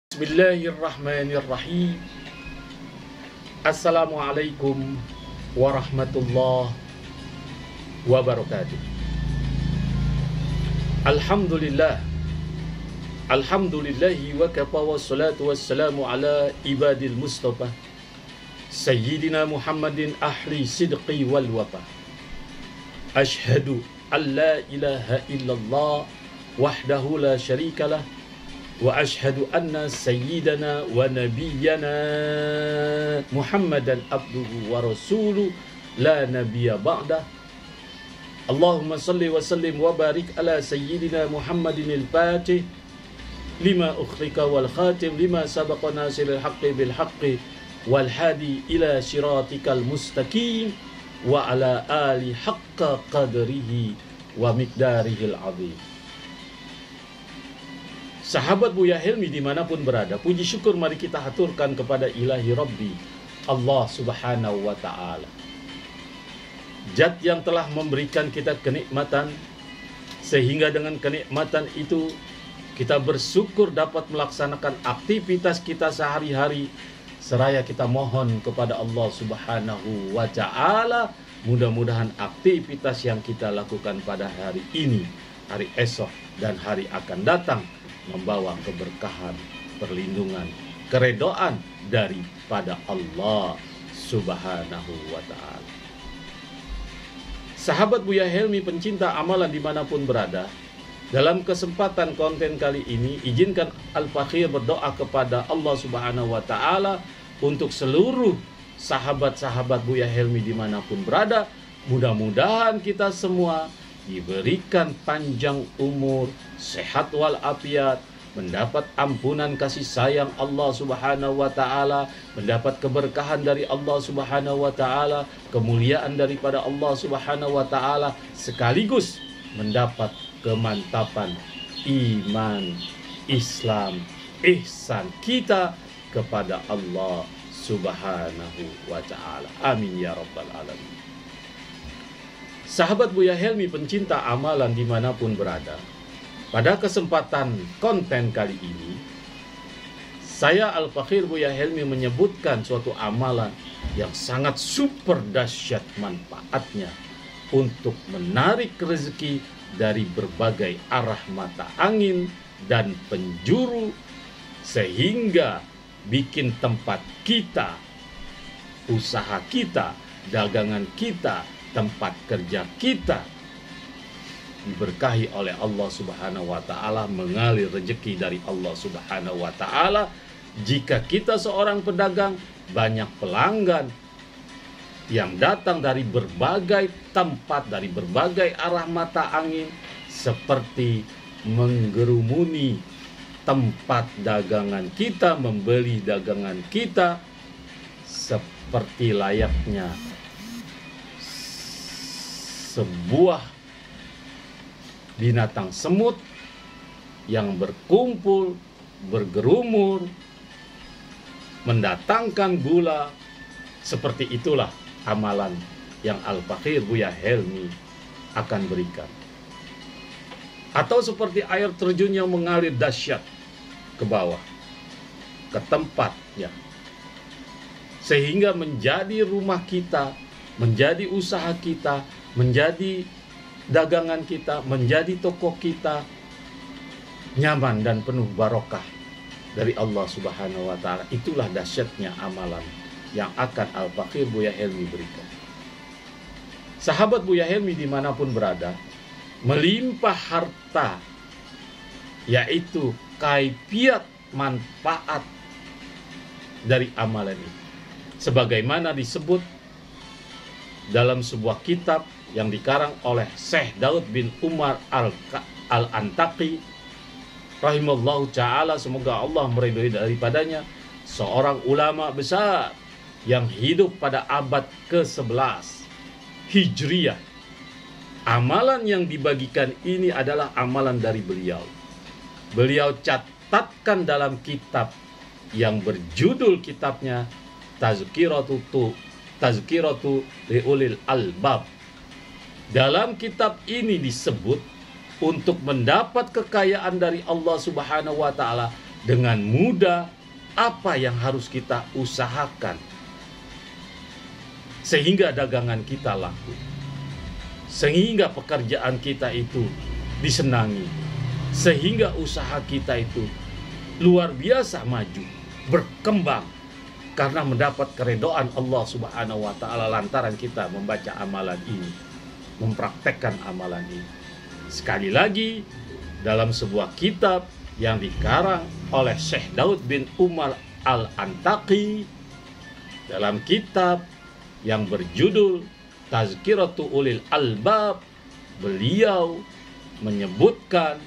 Bismillahirrahmanirrahim. Assalamualaikum warahmatullahi wabarakatuh. Alhamdulillah. Alhamdulillahi wa kafa wa salatu wassalamu ala ibadil mustafa Sayyidina Muhammadin ahli sidqi wal wafa. Ashhadu an la ilaha illallah wahdahu la syarikalah wa ashhadu anna sayyidana wa nabiyyana Muhammadan abduhu wa rasuluh la nabiyya ba'dah. Allahumma salli wa sallim wa barik ala sayyidina Muhammadin al-Fatih lima ukhrika wal khatim lima sabaqa nasiril haqqi bil haqqi wal hadi ila siratikal mustaqim wa ala ali haqqa qadrihi wa miqdarihil azim. Sahabat Buya Helmi dimanapun berada, puji syukur mari kita haturkan kepada Ilahi Rabbi Allah subhanahu wa ta'ala, Zat yang telah memberikan kita kenikmatan, sehingga dengan kenikmatan itu kita bersyukur dapat melaksanakan aktivitas kita sehari-hari, seraya kita mohon kepada Allah subhanahu wa ta'ala, mudah-mudahan aktivitas yang kita lakukan pada hari ini, hari esok, dan hari akan datang membawa keberkahan, perlindungan, keredoan daripada Allah subhanahu wa ta'ala. Sahabat Buya Helmi pencinta amalan dimanapun berada, dalam kesempatan konten kali ini izinkan Al-Fakhir berdoa kepada Allah subhanahu wa ta'ala untuk seluruh sahabat-sahabat Buya Helmi dimanapun berada. Mudah-mudahan kita semua diberikan panjang umur, sehat walafiat, mendapat ampunan kasih sayang Allah subhanahu wa ta'ala, mendapat keberkahan dari Allah subhanahu wa ta'ala, kemuliaan daripada Allah subhanahu wa ta'ala, sekaligus mendapat kemantapan iman, Islam, ihsan kita kepada Allah subhanahu wa ta'ala. Amin ya rabbal alamin. Sahabat Buya Helmi pencinta amalan dimanapun berada, pada kesempatan konten kali ini saya Al-Fakhir Buya Helmi menyebutkan suatu amalan yang sangat super dahsyat manfaatnya untuk menarik rezeki dari berbagai arah mata angin dan penjuru, sehingga bikin tempat kita, usaha kita, dagangan kita, tempat kerja kita diberkahi oleh Allah subhanahu wa ta'ala, mengalir rezeki dari Allah subhanahu wa ta'ala. Jika kita seorang pedagang, banyak pelanggan yang datang dari berbagai tempat, dari berbagai arah mata angin, seperti menggerumuni tempat dagangan kita, membeli dagangan kita, seperti layaknya sebuah binatang semut yang berkumpul, bergerumur, mendatangkan gula. Seperti itulah amalan yang Al-Fakhir Buya Helmi akan berikan. Atau seperti air terjun yang mengalir dahsyat ke bawah, ke tempatnya, sehingga menjadi rumah kita, menjadi usaha kita, menjadi dagangan kita, menjadi toko kita nyaman dan penuh barokah dari Allah subhanahu wa ta'ala. Itulah dahsyatnya amalan yang akan Al-Fakhir Buya Helmi berikan. Sahabat Buya Helmi dimanapun berada, melimpah harta, yaitu kaifiat manfaat dari amalan ini, sebagaimana disebut dalam sebuah kitab yang dikarang oleh Syekh Daud bin Umar Al-Antaqi rahimallahu ta'ala, semoga Allah meridhoi daripadanya, seorang ulama besar yang hidup pada abad ke-11 Hijriyah. Amalan yang dibagikan ini adalah amalan dari beliau. Beliau catatkan dalam kitab yang berjudul kitabnya Tazkiratu Liulil Albab. Dalam kitab ini disebut untuk mendapat kekayaan dari Allah Subhanahu wa taala, dengan mudah apa yang harus kita usahakan sehingga dagangan kita laku, sehingga pekerjaan kita itu disenangi, sehingga usaha kita itu luar biasa maju, berkembang karena mendapat keridhaan Allah Subhanahu wa taala lantaran kita membaca amalan ini, mempraktekkan amalan ini. Sekali lagi, dalam sebuah kitab yang dikarang oleh Syekh Daud bin Umar Al-Antaqi, dalam kitab yang berjudul Tazkiratu Ulil Albab, beliau menyebutkan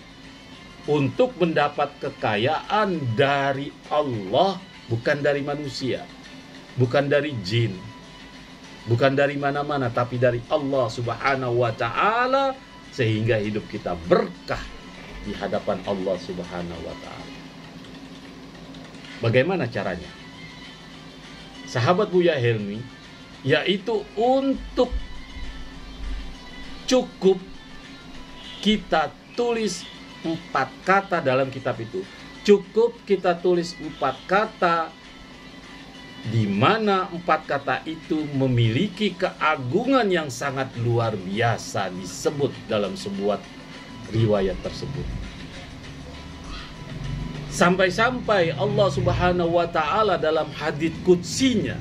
untuk mendapat kekayaan dari Allah, bukan dari manusia, bukan dari jin, bukan dari mana-mana, tapi dari Allah Subhanahu wa ta'ala, sehingga hidup kita berkah di hadapan Allah Subhanahu wa ta'ala. Bagaimana caranya? Sahabat Buya Helmi, yaitu untuk cukup kita tulis 4 kata dalam kitab itu. Cukup kita tulis 4 kata, di mana 4 kata itu memiliki keagungan yang sangat luar biasa disebut dalam sebuah riwayat tersebut. Sampai-sampai Allah Subhanahu wa ta'ala dalam hadits qudsinya,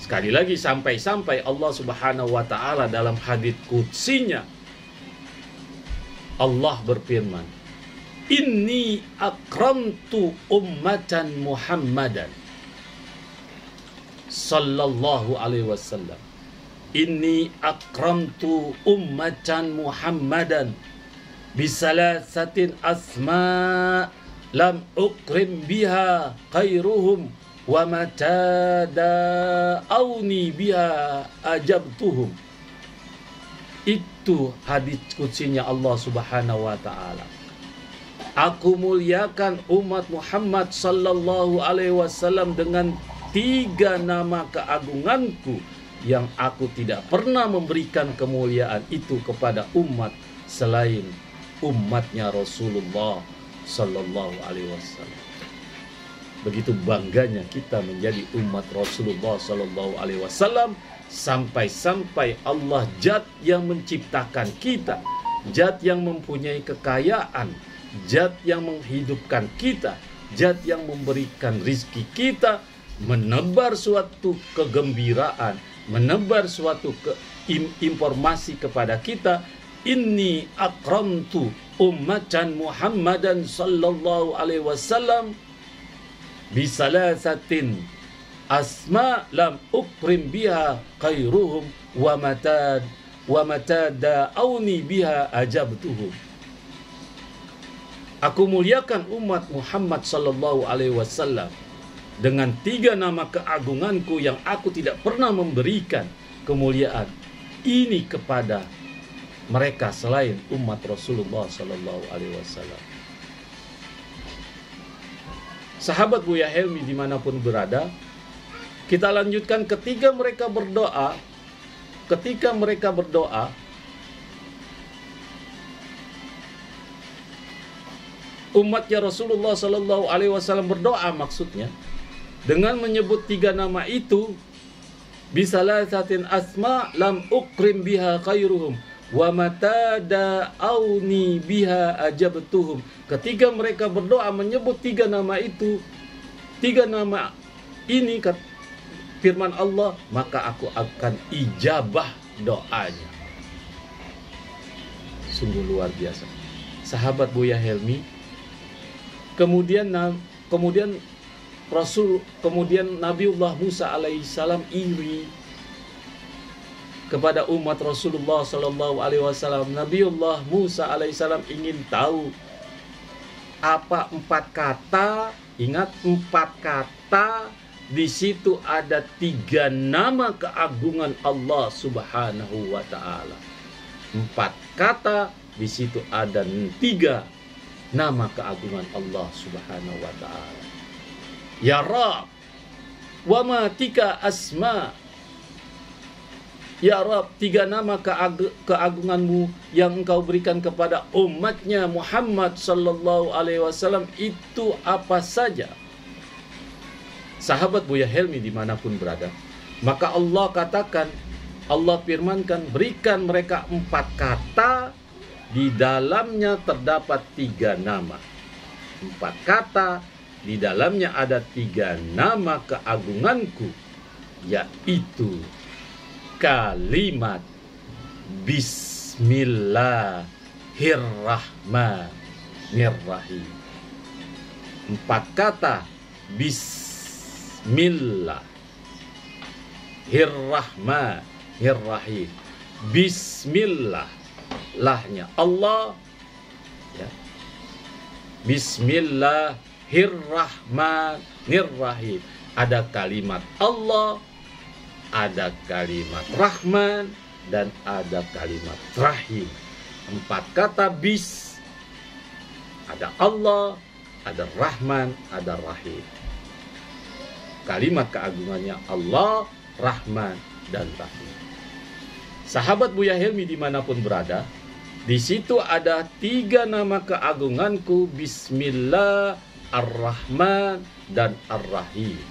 sekali lagi sampai-sampai Allah Subhanahu wa ta'ala dalam hadits qudsinya, Allah berfirman, Inni akramtu ummatan Muhammadan sallallahu alaihi wasallam. Inni akramtu ummatan Muhammadan bisalasatin asma lam ukrim biha khairuhum wa mata da'auni biha ajabtuhum. Itu hadits qudsinya Allah Subhanahu wa ta'ala. Aku muliakan umat Muhammad sallallahu alaihi wasallam dengan 3 nama keagunganku yang aku tidak pernah memberikan kemuliaan itu kepada umat selain umatnya Rasulullah sallallahu alaihi wasallam. Begitu bangganya kita menjadi umat Rasulullah sallallahu alaihi wasallam, sampai-sampai Allah zat yang menciptakan kita, zat yang mempunyai kekayaan, zat yang menghidupkan kita, zat yang memberikan rizki kita, menebar suatu kegembiraan, menebar suatu informasi kepada kita. Inni akramtu ummatan Muhammadan sallallahu alaihi wasallam bisalasatin asma lam ukrim biha khairuhum wa mata da'auni biha ajabtuhum. Aku muliakan umat Muhammad sallallahu alaihi wasallam dengan 3 nama keagunganku yang aku tidak pernah memberikan kemuliaan ini kepada mereka selain umat Rasulullah sallallahu alaihi wasallam. Sahabat Buya Helmi dimanapun berada, kita lanjutkan ketika mereka berdoa, umatnya Rasulullah sallallahu alaihi wasallam berdoa, maksudnya dengan menyebut 3 nama itu, bisalasatin asma lam ukrim biha khairuhum wa mata da'auni biha ajabtuhum. Ketika mereka berdoa menyebut 3 nama itu, 3 nama ini, firman Allah, maka aku akan ijabah doanya. Sungguh luar biasa. Sahabat Buya Helmi, kemudian Nabiullah Musa alaihissalam iri kepada umat Rasulullah sallallahu alaihi wasallam. Nabiullah Musa alaihissalam ingin tahu apa 4 kata. Ingat, 4 kata. Di situ ada 3 nama keagungan Allah Subhanahu wa ta'ala. 4 kata, di situ ada 3 nama keagungan Allah Subhanahu wa ta'ala. Ya Rab, wa ma tika asma Ya Rabb, 3 nama keagunganmu yang engkau berikan kepada umatnya Muhammad sallallahu alaihi wasallam itu apa saja? Sahabat Buya Helmi dimanapun berada, maka Allah katakan, Allah firmankan, berikan mereka 4 kata, di dalamnya terdapat 3 nama. 4 kata, di dalamnya ada 3 nama keagunganku, yaitu kalimat Bismillahirrahmanirrahim. 4 kata Bismillahirrahmanirrahim. Bismillah, lahnya Allah, ya. Bismillahirrahmanirrahim. Ada kalimat Allah, ada kalimat Rahman, dan ada kalimat Rahim. 4 kata bis. Ada Allah, ada Rahman, ada Rahim. Kalimat keagungannya Allah, Rahman, dan Rahim. Sahabat Buya Helmi dimanapun berada, di situ ada 3 nama keagunganku, Bismillah, Ar-Rahman, dan Ar-Rahim.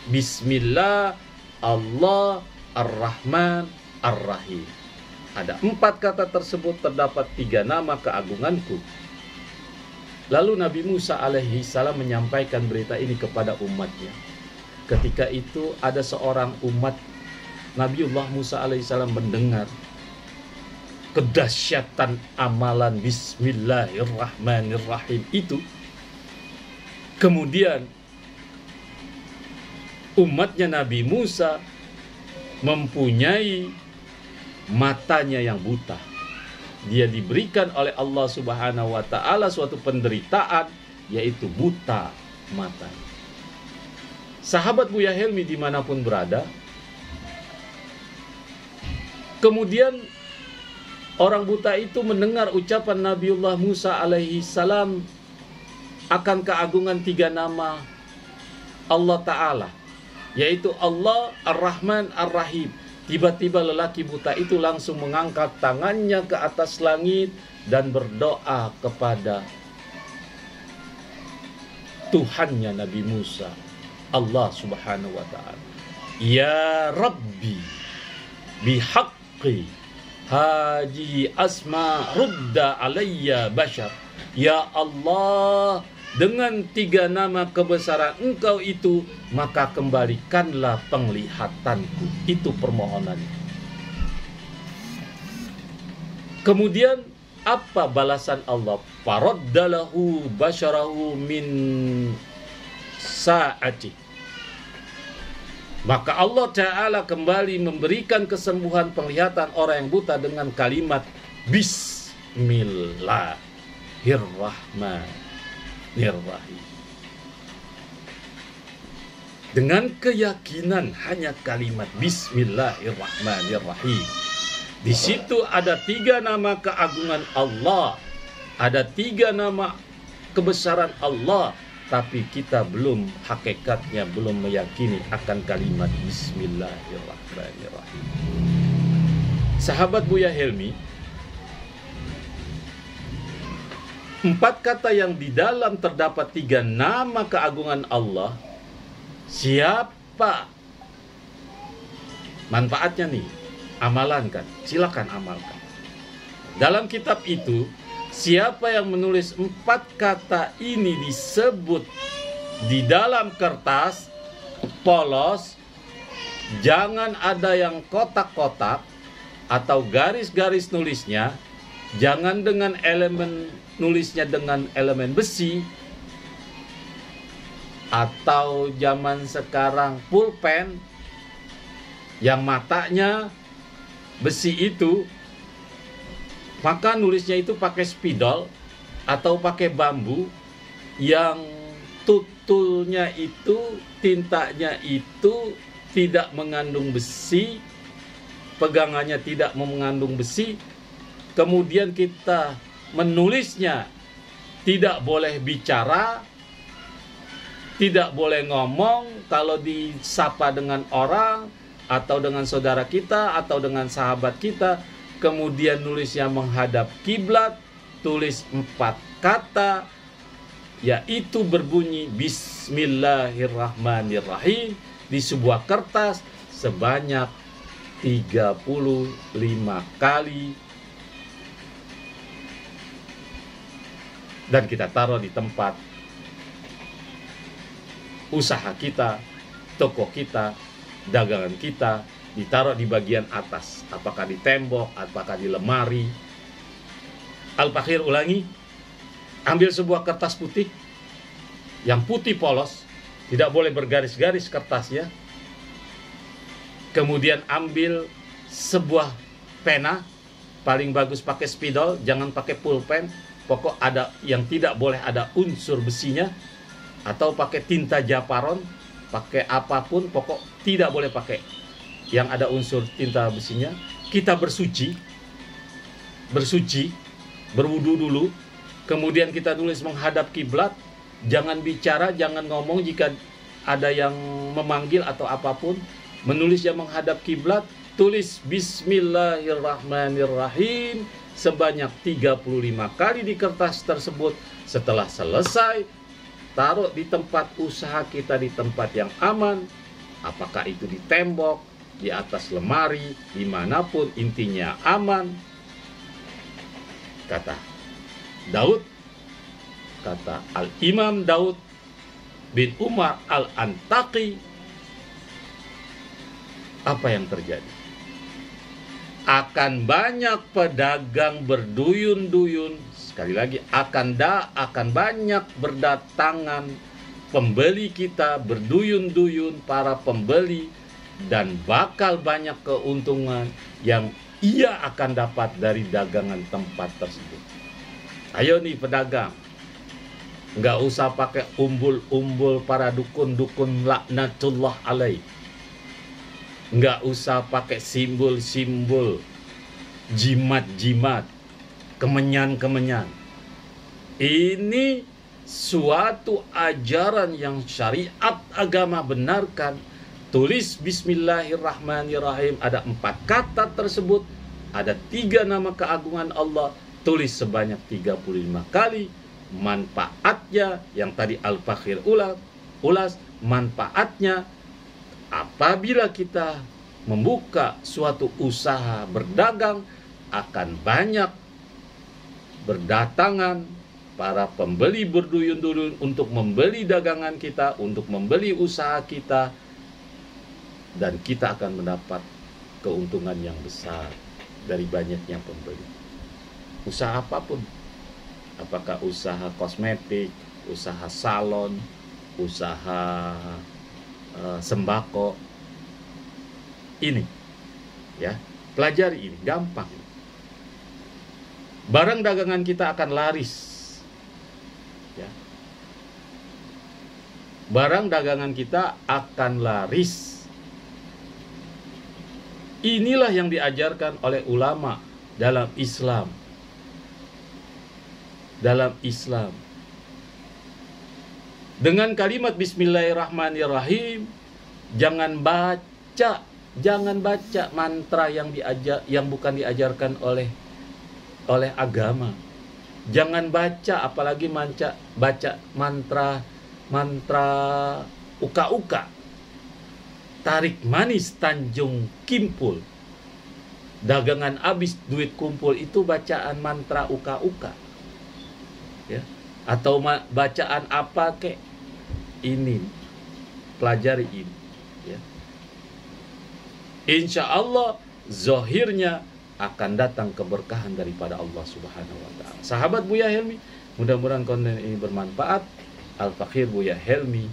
Bismillah, Allah, Ar-Rahman, Ar-Rahim. Ada 4 kata tersebut, terdapat 3 nama keagunganku. Lalu Nabi Musa alaihi salam menyampaikan berita ini kepada umatnya. Ketika itu ada seorang umat Nabiullah Musa alaihi salam mendengar kedahsyatan amalan Bismillahirrahmanirrahim itu. Kemudian umatnya Nabi Musa mempunyai matanya yang buta. Dia diberikan oleh Allah Subhanahu wa taala suatu penderitaan, yaitu buta mata. Sahabat Buya Helmi dimanapun berada, kemudian orang buta itu mendengar ucapan Nabiullah Musa alaihi salam akan keagungan 3 nama Allah Ta'ala, yaitu Allah, Ar-Rahman, Ar-Rahim. Tiba-tiba lelaki buta itu langsung mengangkat tangannya ke atas langit dan berdoa kepada Tuhannya Nabi Musa, Allah Subhanahu wa ta'ala. Ya Rabbi, bihaqqi haji asma rudda alayya bashar. Ya Allah, dengan 3 nama kebesaran engkau itu, maka kembalikanlah penglihatanku. Itu permohonan. Kemudian apa balasan Allah? Faraddalahu basyarahu min sa'ati. Maka Allah Ta'ala kembali memberikan kesembuhan penglihatan orang yang buta dengan kalimat Bismillahirrahmanirrahim. Dengan keyakinan hanya kalimat Bismillahirrahmanirrahim. Di situ ada 3 nama keagungan Allah, ada 3 nama kebesaran Allah, tapi kita belum hakikatnya, belum meyakini akan kalimat Bismillahirrahmanirrahim. Sahabat Buya Helmi, 4 kata yang di dalam terdapat 3 nama keagungan Allah, siapa manfaatnya nih? Amalankan, silakan amalkan. Dalam kitab itu, siapa yang menulis 4 kata ini disebut di dalam kertas polos, jangan ada yang kotak-kotak atau garis-garis nulisnya, jangan dengan elemen nulisnya dengan elemen besi, atau zaman sekarang pulpen yang matanya besi itu, maka nulisnya itu pakai spidol atau pakai bambu yang tutulnya itu, tintanya itu tidak mengandung besi, pegangannya tidak mengandung besi. Kemudian kita menulisnya tidak boleh bicara, tidak boleh ngomong. Kalau disapa dengan orang, atau dengan saudara kita atau dengan sahabat kita, kemudian nulisnya menghadap kiblat, tulis 4 kata, yaitu berbunyi Bismillahirrahmanirrahim di sebuah kertas sebanyak 35 kali, dan kita taruh di tempat usaha kita, toko kita, dagangan kita, ditaruh di bagian atas, apakah di tembok, apakah di lemari. Al-Fakhir ulangi, ambil sebuah kertas putih, yang putih polos, tidak boleh bergaris-garis kertasnya. Kemudian ambil sebuah pena, paling bagus pakai spidol, jangan pakai pulpen. Pokok ada yang tidak boleh ada unsur besinya, atau pakai tinta japaron, pakai apapun, pokok tidak boleh pakai yang ada unsur tinta besinya. Kita bersuci, berwudu dulu, kemudian kita tulis menghadap kiblat, jangan bicara, jangan ngomong jika ada yang memanggil atau apapun. Menulis yang menghadap kiblat, tulis Bismillahirrahmanirrahim sebanyak 35 kali di kertas tersebut. Setelah selesai, taruh di tempat usaha kita, di tempat yang aman, apakah itu di tembok, di atas lemari, dimanapun, intinya aman. Kata Daud, kata Al-Imam Daud bin Umar Al-Antaqi, apa yang terjadi? Akan banyak pedagang berduyun-duyun, sekali lagi akan banyak berdatangan pembeli kita berduyun-duyun, para pembeli, dan bakal banyak keuntungan yang ia akan dapat dari dagangan tempat tersebut. Ayo nih pedagang, nggak usah pakai umbul-umbul para dukun-dukun laknatullah alaih. Nggak usah pakai simbol-simbol, jimat-jimat, kemenyan-kemenyan. Ini suatu ajaran yang syariat agama benarkan. Tulis Bismillahirrahmanirrahim, ada 4 kata tersebut, ada 3 nama keagungan Allah, tulis sebanyak 35 kali. Manfaatnya yang tadi Al-Fakhir ulas, manfaatnya apabila kita membuka suatu usaha berdagang, akan banyak berdatangan para pembeli berduyun-duyun untuk membeli dagangan kita, untuk membeli usaha kita, dan kita akan mendapat keuntungan yang besar dari banyaknya pembeli. Usaha apapun, apakah usaha kosmetik, usaha salon, usaha sembako, ini ya, pelajari ini, gampang. Barang dagangan kita akan laris ya. Barang dagangan kita akan laris. Inilah yang diajarkan oleh ulama dalam Islam. Dengan kalimat Bismillahirrahmanirrahim, jangan baca mantra yang bukan diajarkan oleh agama. Jangan baca, apalagi baca mantra uka-uka, tarik manis Tanjung Kimpul, dagangan habis duit kumpul, itu bacaan mantra uka-uka ya, atau bacaan apa kek. Ini pelajari ini ya. Insya Allah zahirnya akan datang keberkahan daripada Allah Subhanahu wa Ta'ala. Sahabat Buya Helmi, mudah-mudahan konten ini bermanfaat. Al-Fakhir Buya Helmi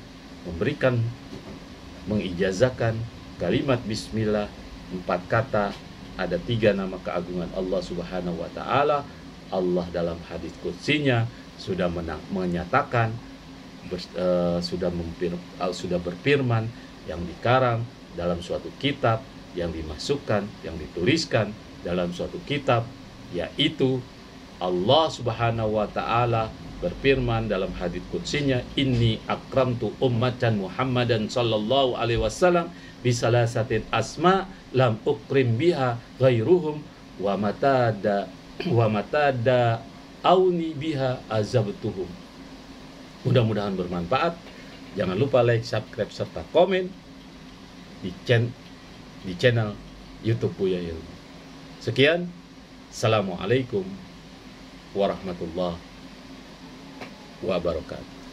mengijazahkan kalimat bismillah 4 kata, ada 3 nama keagungan Allah Subhanahu wa Ta'ala. Allah dalam hadis qudsinya sudah menyatakan, sudah berfirman, yang dikarang dalam suatu kitab, yang dimasukkan, yang dituliskan dalam suatu kitab, yaitu Allah Subhanahu wa Ta'ala berfirman dalam hadits qudsinya, inni akramtu ummatan Muhammadan sallallahu alaihi wasallam bisalasatin asma lam ukrim biha ghairuhum wa matada auni biha azabtuhum. Mudah-mudahan bermanfaat. Jangan lupa like, subscribe, serta komen di channel YouTube Buya Ilmu. Sekian, assalamualaikum warahmatullahi wabarakatuh.